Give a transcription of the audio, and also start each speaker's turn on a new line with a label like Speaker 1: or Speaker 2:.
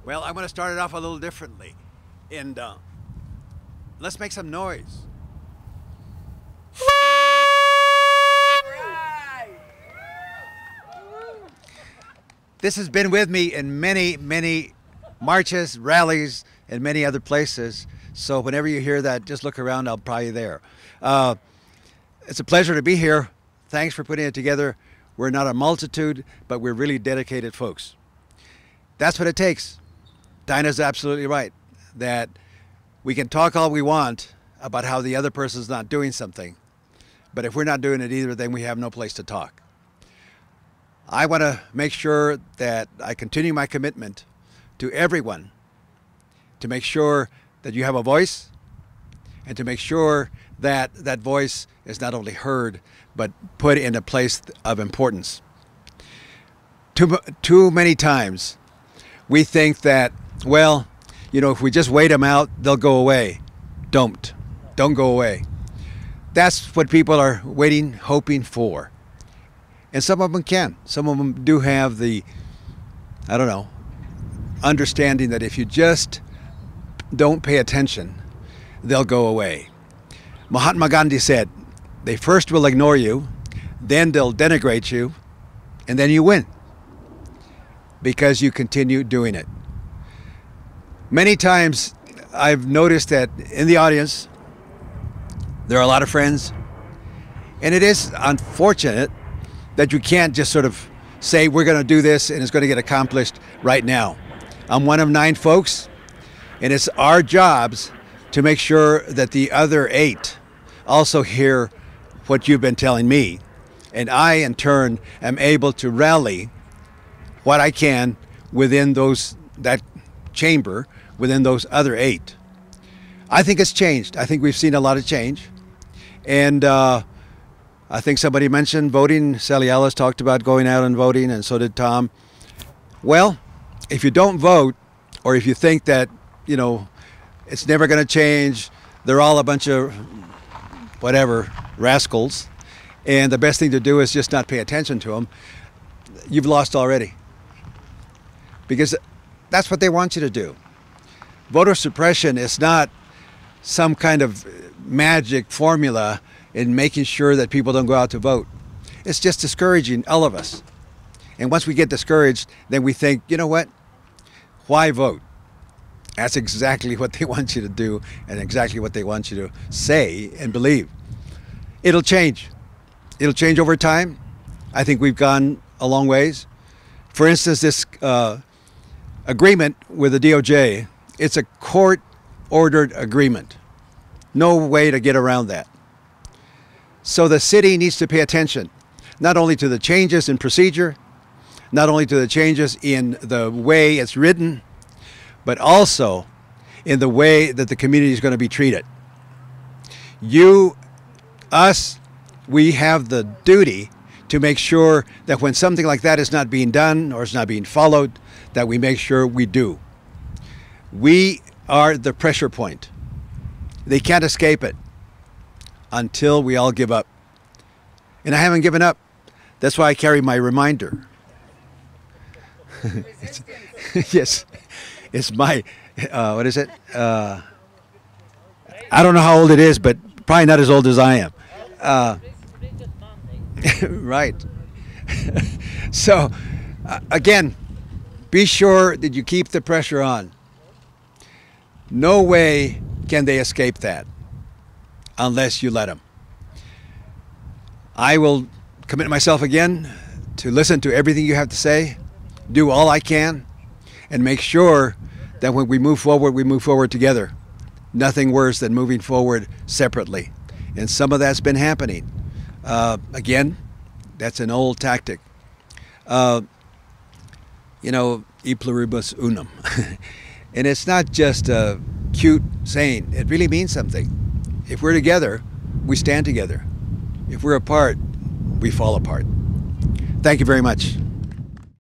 Speaker 1: Well, I'm going to start it off a little differently. And let's make some noise. This has been with me in many, many marches, rallies, and many other places. So whenever you hear that, just look around. I'll probably be there. It's a pleasure to be here. Thanks for putting it together. We're not a multitude, but we're really dedicated folks. That's what it takes. Dinah's absolutely right, that we can talk all we want about how the other person's not doing something, but if we're not doing it either, then we have no place to talk. I want to make sure that I continue my commitment to everyone to make sure that you have a voice and to make sure that that voice is not only heard, but put in a place of importance. Too many times we think that, well, you know, if we just wait them out, they'll go away. Don't go away. That's what people are waiting, hoping for. And some of them can. Some of them do have the, I don't know, understanding that if you just don't pay attention, they'll go away. Mahatma Gandhi said, they first will ignore you, then they'll denigrate you, and then you win because you continue doing it. Many times I've noticed that in the audience, there are a lot of friends, and it is unfortunate that you can't just sort of say, we're going to do this and it's going to get accomplished right now. I'm one of 9 folks, and it's our jobs to make sure that the other 8 also hear what you've been telling me. And I, in turn, am able to rally what I can within that chamber, within those other 8. I think it's changed. I think we've seen a lot of change. And I think somebody mentioned voting. Sally Ellis talked about going out and voting, and so did Tom. Well, if you don't vote, or if you think that, you know, it's never going to change, they're all a bunch of whatever, rascals, and the best thing to do is just not pay attention to them, you've lost already. Because that's what they want you to do. Voter suppression is not some kind of magic formula in making sure that people don't go out to vote. It's just discouraging all of us. And once we get discouraged, then we think, you know what? Why vote? That's exactly what they want you to do and exactly what they want you to say and believe. It'll change. It'll change over time. I think we've gone a long ways. For instance, this agreement with the DOJ, it's a court-ordered agreement. No way to get around that. So the city needs to pay attention, not only to the changes in procedure, not only to the changes in the way it's written, but also in the way that the community is going to be treated. You, us, we have the duty to make sure that when something like that is not being done or is not being followed, that we make sure we do. We are the pressure point. They can't escape it until we all give up. And I haven't given up. That's why I carry my reminder. Yes, it's my, what is it? I don't know how old it is, but probably not as old as I am. Right. So, again, be sure that you keep the pressure on. No way can they escape that unless you let them. I will commit myself again to listen to everything you have to say, do all I can, and make sure that when we move forward together. Nothing worse than moving forward separately. And some of that's been happening. Again, that's an old tactic. You know, e pluribus unum. And it's not just a cute saying. It really means something. If we're together, we stand together. If we're apart, we fall apart. Thank you very much.